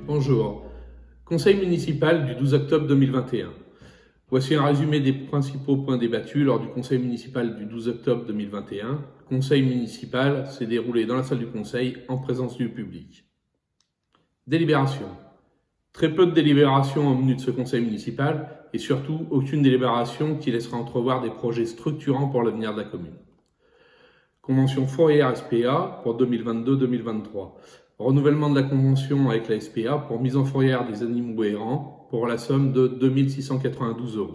Bonjour. Conseil municipal du 12 octobre 2021. Voici un résumé des principaux points débattus lors du Conseil municipal du 12 octobre 2021. Le Conseil municipal s'est déroulé dans la salle du Conseil en présence du public. Délibération. Très peu de délibérations au menu de ce Conseil municipal et surtout aucune délibération qui laissera entrevoir des projets structurants pour l'avenir de la commune. Convention fourrière SPA pour 2022-2023. Renouvellement de la convention avec la SPA pour mise en fourrière des animaux errants pour la somme de 2 692 €.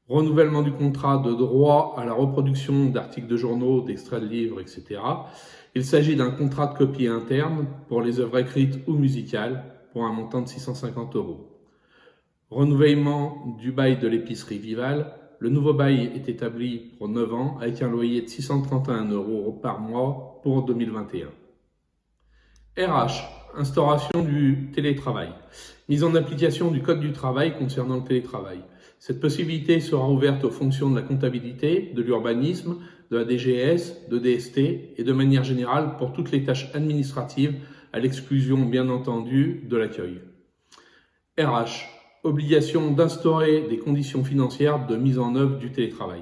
Renouvellement du contrat de droit à la reproduction d'articles de journaux, d'extraits de livres, etc. Il s'agit d'un contrat de copie interne pour les œuvres écrites ou musicales pour un montant de 650 €. Renouvellement du bail de l'épicerie Vival. Le nouveau bail est établi pour 9 ans avec un loyer de 631 € par mois pour 2021. RH, instauration du télétravail. Mise en application du Code du travail concernant le télétravail. Cette possibilité sera ouverte aux fonctions de la comptabilité, de l'urbanisme, de la DGS, de DST et de manière générale pour toutes les tâches administratives à l'exclusion bien entendu de l'accueil. RH, obligation d'instaurer des conditions financières de mise en œuvre du télétravail.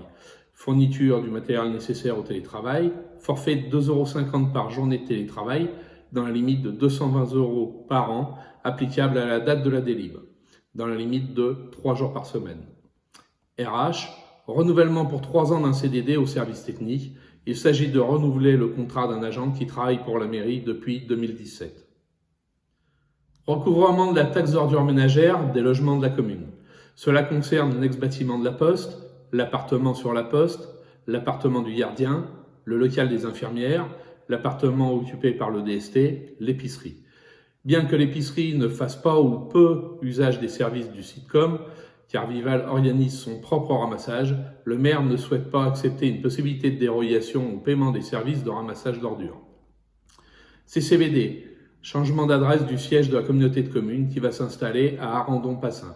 Fourniture du matériel nécessaire au télétravail, forfait de 2,50 € par journée de télétravail, dans la limite de 220 € par an, applicable à la date de la délib, dans la limite de 3 jours par semaine. RH, renouvellement pour 3 ans d'un CDD au service technique. Il s'agit de renouveler le contrat d'un agent qui travaille pour la mairie depuis 2017. Recouvrement de la taxe d'ordures ménagères des logements de la commune. Cela concerne l'ex-bâtiment de la Poste, l'appartement sur la Poste, l'appartement du gardien, le local des infirmières, l'appartement occupé par le DST, l'épicerie. Bien que l'épicerie ne fasse pas ou peu usage des services du Sitcom, car Vival organise son propre ramassage, le maire ne souhaite pas accepter une possibilité de dérogation au paiement des services de ramassage d'ordures. CCBD, changement d'adresse du siège de la communauté de communes qui va s'installer à Arandon-Passin.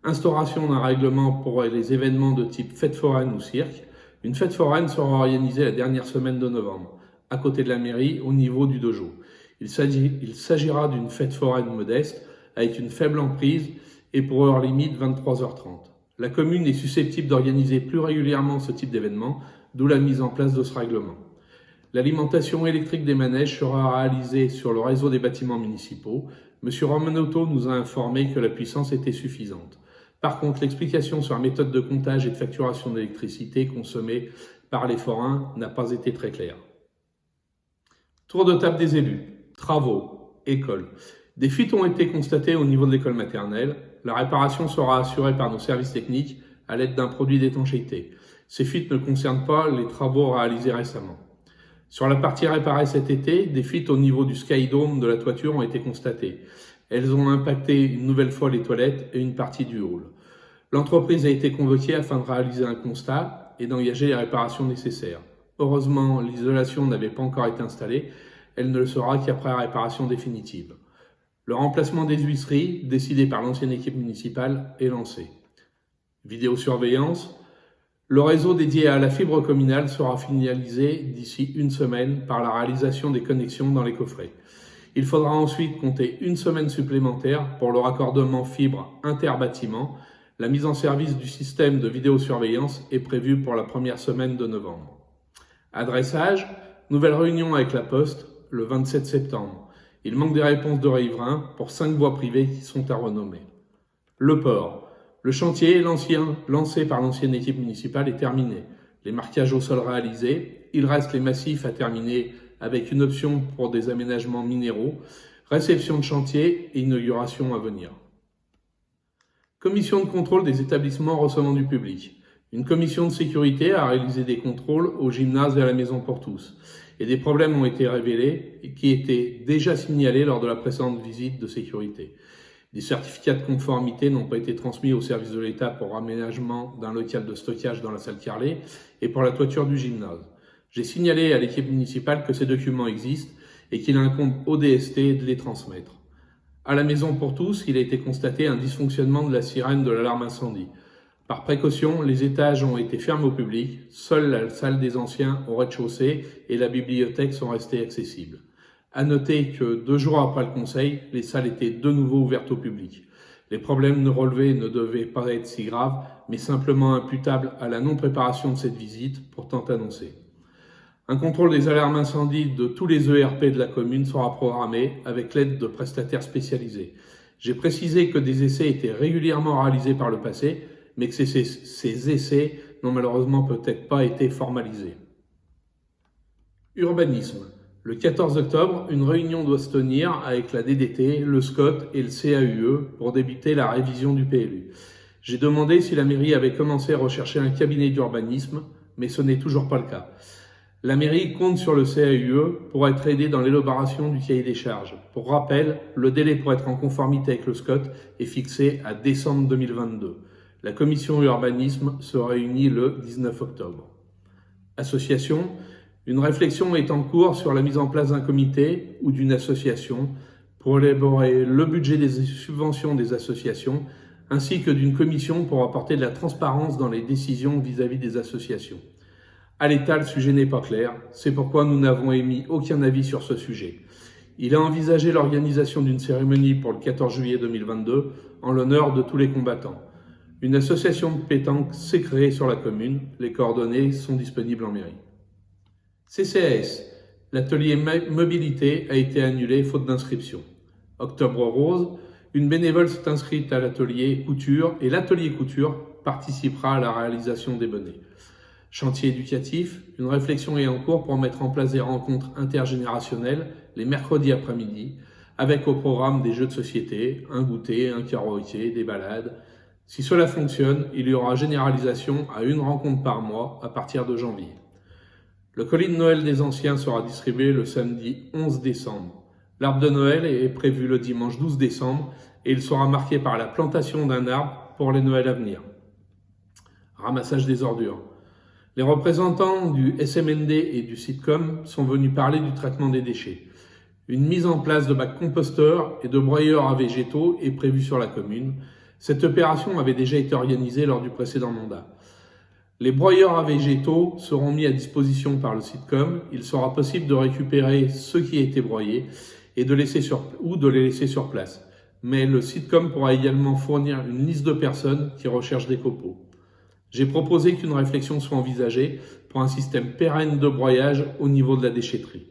Instauration d'un règlement pour les événements de type fête foraine ou cirque. Une fête foraine sera organisée la dernière semaine de novembre, à côté de la mairie, au niveau du dojo. Il s'agira d'une fête foraine modeste, avec une faible emprise et pour heure limite 23h30. La commune est susceptible d'organiser plus régulièrement ce type d'événement, d'où la mise en place de ce règlement. L'alimentation électrique des manèges sera réalisée sur le réseau des bâtiments municipaux. M. Romanotto nous a informé que la puissance était suffisante. Par contre, l'explication sur la méthode de comptage et de facturation d'électricité consommée par les forains n'a pas été très claire. Tour de table des élus. Travaux. École. Des fuites ont été constatées au niveau de l'école maternelle. La réparation sera assurée par nos services techniques à l'aide d'un produit d'étanchéité. Ces fuites ne concernent pas les travaux réalisés récemment. Sur la partie réparée cet été, des fuites au niveau du skydome de la toiture ont été constatées. Elles ont impacté une nouvelle fois les toilettes et une partie du hall. L'entreprise a été convoquée afin de réaliser un constat et d'engager les réparations nécessaires. Heureusement, l'isolation n'avait pas encore été installée. Elle ne le sera qu'après la réparation définitive. Le remplacement des huisseries, décidé par l'ancienne équipe municipale, est lancé. Vidéosurveillance. Le réseau dédié à la fibre communale sera finalisé d'ici une semaine par la réalisation des connexions dans les coffrets. Il faudra ensuite compter une semaine supplémentaire pour le raccordement fibre interbâtiment. La mise en service du système de vidéosurveillance est prévue pour la première semaine de novembre. Adressage, nouvelle réunion avec la Poste le 27 septembre. Il manque des réponses de riverains pour 5 voies privées qui sont à renommer. Le port. Le chantier lancé par l'ancienne équipe municipale est terminé. Les marquages au sol réalisés. Il reste les massifs à terminer avec une option pour des aménagements minéraux, réception de chantier et inauguration à venir. Commission de contrôle des établissements recevant du public. Une commission de sécurité a réalisé des contrôles au gymnase et à la maison pour tous. Et des problèmes ont été révélés et qui étaient déjà signalés lors de la précédente visite de sécurité. Des certificats de conformité n'ont pas été transmis au service de l'État pour aménagement d'un local de stockage dans la salle Carlet et pour la toiture du gymnase. J'ai signalé à l'équipe municipale que ces documents existent et qu'il incombe au DST de les transmettre. À la maison pour tous, il a été constaté un dysfonctionnement de la sirène de l'alarme incendie. Par précaution, les étages ont été fermés au public, seule la salle des anciens au rez-de-chaussée et la bibliothèque sont restées accessibles. À noter que 2 jours après le conseil, les salles étaient de nouveau ouvertes au public. Les problèmes relevés ne devaient pas être si graves, mais simplement imputables à la non-préparation de cette visite, pourtant annoncée. Un contrôle des alarmes incendies de tous les ERP de la commune sera programmé avec l'aide de prestataires spécialisés. J'ai précisé que des essais étaient régulièrement réalisés par le passé, mais que ces essais n'ont malheureusement peut-être pas été formalisés. Urbanisme. Le 14 octobre, une réunion doit se tenir avec la DDT, le SCOT et le CAUE pour débuter la révision du PLU. J'ai demandé si la mairie avait commencé à rechercher un cabinet d'urbanisme, mais ce n'est toujours pas le cas. La mairie compte sur le CAUE pour être aidé dans l'élaboration du cahier des charges. Pour rappel, le délai pour être en conformité avec le SCOT est fixé à décembre 2022. La commission urbanisme se réunit le 19 octobre. Association. Une réflexion est en cours sur la mise en place d'un comité ou d'une association pour élaborer le budget des subventions des associations ainsi que d'une commission pour apporter de la transparence dans les décisions vis-à-vis des associations. À l'état, le sujet n'est pas clair, c'est pourquoi nous n'avons émis aucun avis sur ce sujet. Il a envisagé l'organisation d'une cérémonie pour le 14 juillet 2022 en l'honneur de tous les combattants. Une association de pétanque s'est créée sur la commune, les coordonnées sont disponibles en mairie. CCAS, l'atelier mobilité a été annulé faute d'inscription. Octobre Rose, une bénévole s'est inscrite à l'atelier couture et l'atelier couture participera à la réalisation des bonnets. Chantier éducatif, une réflexion est en cours pour mettre en place des rencontres intergénérationnelles les mercredis après-midi, avec au programme des jeux de société, un goûter, un karaoké, des balades. Si cela fonctionne, il y aura généralisation à une rencontre par mois à partir de janvier. Le colis de Noël des anciens sera distribué le samedi 11 décembre. L'arbre de Noël est prévu le dimanche 12 décembre et il sera marqué par la plantation d'un arbre pour les Noëls à venir. Ramassage des ordures. Les représentants du SMND et du Sitcom sont venus parler du traitement des déchets. Une mise en place de bacs composteurs et de broyeurs à végétaux est prévue sur la commune. Cette opération avait déjà été organisée lors du précédent mandat. Les broyeurs à végétaux seront mis à disposition par le Sitcom. Il sera possible de récupérer ce qui a été broyé et de les laisser sur place. Mais le Sitcom pourra également fournir une liste de personnes qui recherchent des copeaux. J'ai proposé qu'une réflexion soit envisagée pour un système pérenne de broyage au niveau de la déchetterie.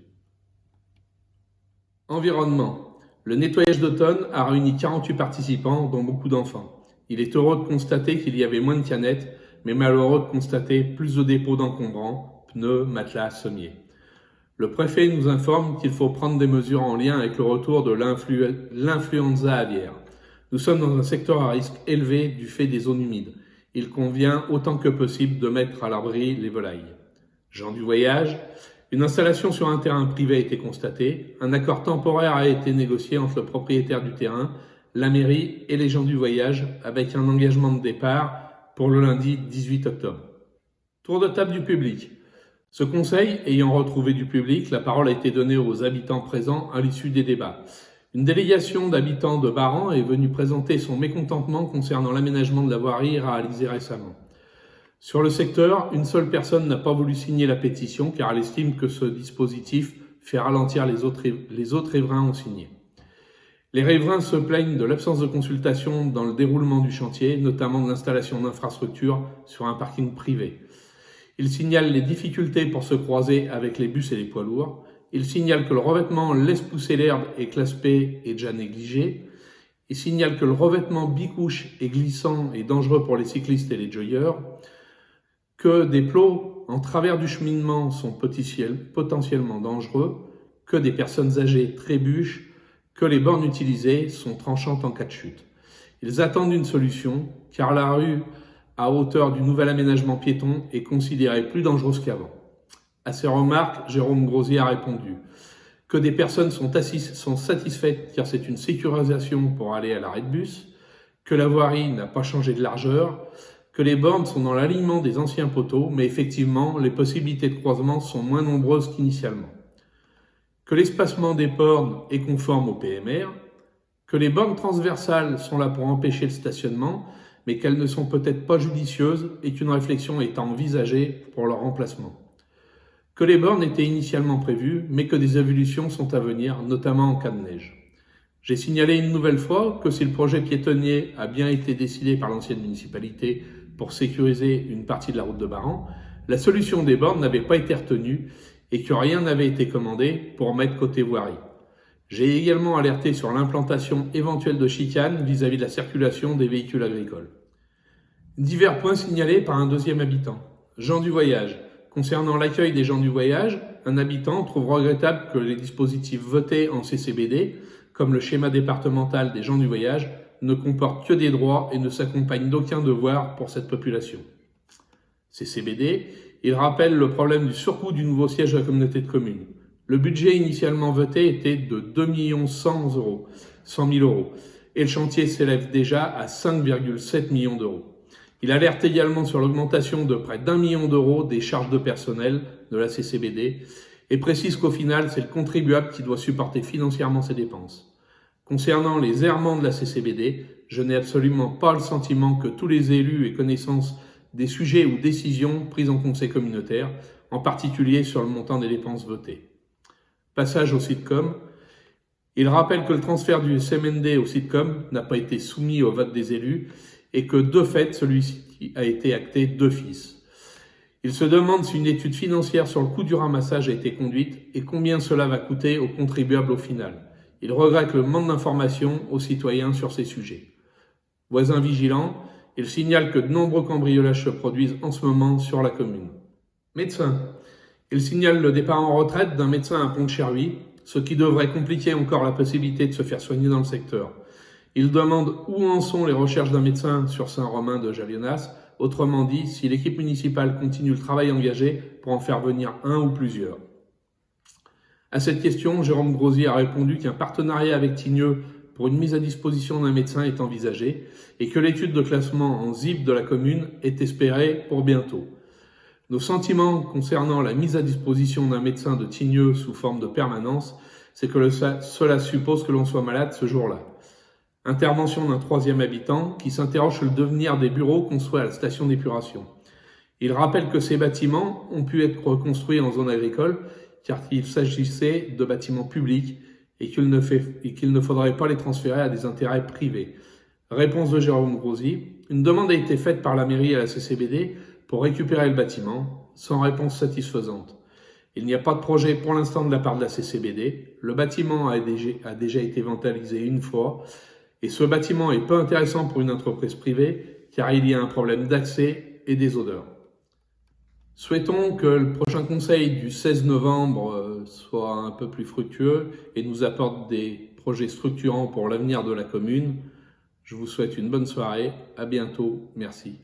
Environnement. Le nettoyage d'automne a réuni 48 participants, dont beaucoup d'enfants. Il est heureux de constater qu'il y avait moins de canettes, mais malheureux de constater plus de dépôts d'encombrants, pneus, matelas, sommiers. Le préfet nous informe qu'il faut prendre des mesures en lien avec le retour de l'influenza aviaire. Nous sommes dans un secteur à risque élevé du fait des zones humides. Il convient autant que possible de mettre à l'abri les volailles. Gens du voyage, une installation sur un terrain privé a été constatée. Un accord temporaire a été négocié entre le propriétaire du terrain, la mairie et les gens du voyage avec un engagement de départ pour le lundi 18 octobre. Tour de table du public. Ce conseil ayant retrouvé du public, la parole a été donnée aux habitants présents à l'issue des débats. Une délégation d'habitants de Baran est venue présenter son mécontentement concernant l'aménagement de la voirie réalisé récemment. Sur le secteur, une seule personne n'a pas voulu signer la pétition car elle estime que ce dispositif fait ralentir les autres riverains ont signé. Les riverains se plaignent de l'absence de consultation dans le déroulement du chantier, notamment de l'installation d'infrastructures sur un parking privé. Ils signalent les difficultés pour se croiser avec les bus et les poids lourds. Ils signalent que le revêtement laisse pousser l'herbe et classe P est déjà négligé. Ils signalent que le revêtement bicouche est glissant et dangereux pour les cyclistes et les joggeurs. Que des plots en travers du cheminement sont potentiellement dangereux. Que des personnes âgées trébuchent. Que les bornes utilisées sont tranchantes en cas de chute. Ils attendent une solution, car la rue, à hauteur du nouvel aménagement piéton, est considérée plus dangereuse qu'avant. À ces remarques, Jérôme Grosier a répondu que des personnes sont satisfaites car c'est une sécurisation pour aller à l'arrêt de bus, que la voirie n'a pas changé de largeur, que les bornes sont dans l'alignement des anciens poteaux, mais effectivement, les possibilités de croisement sont moins nombreuses qu'initialement. Que l'espacement des bornes est conforme au PMR, que les bornes transversales sont là pour empêcher le stationnement, mais qu'elles ne sont peut-être pas judicieuses et qu'une réflexion est envisagée pour leur remplacement. que les bornes étaient initialement prévues, mais que des évolutions sont à venir, notamment en cas de neige. J'ai signalé une nouvelle fois que si le projet piétonnier a bien été décidé par l'ancienne municipalité pour sécuriser une partie de la route de Baran, la solution des bornes n'avait pas été retenue et que rien n'avait été commandé pour mettre côté voirie. J'ai également alerté sur l'implantation éventuelle de chicanes vis-à-vis de la circulation des véhicules agricoles. Divers points signalés par un deuxième habitant. Gens du voyage. Concernant l'accueil des gens du voyage, un habitant trouve regrettable que les dispositifs votés en CCBD, comme le schéma départemental des gens du voyage, ne comportent que des droits et ne s'accompagnent d'aucun devoir pour cette population. CCBD, il rappelle le problème du surcoût du nouveau siège de la communauté de communes. Le budget initialement voté était de 2 100 000 euros et le chantier s'élève déjà à 5,7 millions d'euros. Il alerte également sur l'augmentation de près d'1 million d'euros des charges de personnel de la CCBD et précise qu'au final, c'est le contribuable qui doit supporter financièrement ces dépenses. Concernant les errements de la CCBD, je n'ai absolument pas le sentiment que tous les élus aient connaissance des sujets ou décisions prises en conseil communautaire, en particulier sur le montant des dépenses votées. Passage au Sitcom. Il rappelle que le transfert du SMND au Sitcom n'a pas été soumis au vote des élus et que de fait, celui-ci a été acté d'office. Il se demande si une étude financière sur le coût du ramassage a été conduite et combien cela va coûter aux contribuables au final. Il regrette le manque d'informations aux citoyens sur ces sujets. Voisin vigilant, il signale que de nombreux cambriolages se produisent en ce moment sur la commune. Médecin. Il signale le départ en retraite d'un médecin à Pont-de-Chervy, ce qui devrait compliquer encore la possibilité de se faire soigner dans le secteur. Il demande où en sont les recherches d'un médecin sur Saint-Romain de Jalionas, autrement dit, si l'équipe municipale continue le travail engagé pour en faire venir un ou plusieurs. À cette question, Jérôme Grosy a répondu qu'un partenariat avec Tigneux pour une mise à disposition d'un médecin est envisagé et que l'étude de classement en ZIP de la commune est espérée pour bientôt. Nos sentiments concernant la mise à disposition d'un médecin de Tigneux sous forme de permanence, c'est que cela suppose que l'on soit malade ce jour-là. Intervention d'un troisième habitant qui s'interroge sur le devenir des bureaux construits à la station d'épuration. Il rappelle que ces bâtiments ont pu être reconstruits en zone agricole car il s'agissait de bâtiments publics et qu'il ne faudrait pas les transférer à des intérêts privés. Réponse de Jérôme Grosy. Une demande a été faite par la mairie à la CCBD pour récupérer le bâtiment, sans réponse satisfaisante. Il n'y a pas de projet pour l'instant de la part de la CCBD. Le bâtiment a déjà été vandalisé une fois et ce bâtiment est peu intéressant pour une entreprise privée car il y a un problème d'accès et des odeurs. Souhaitons que le prochain conseil du 16 novembre soit un peu plus fructueux et nous apporte des projets structurants pour l'avenir de la commune. Je vous souhaite une bonne soirée, à bientôt, merci.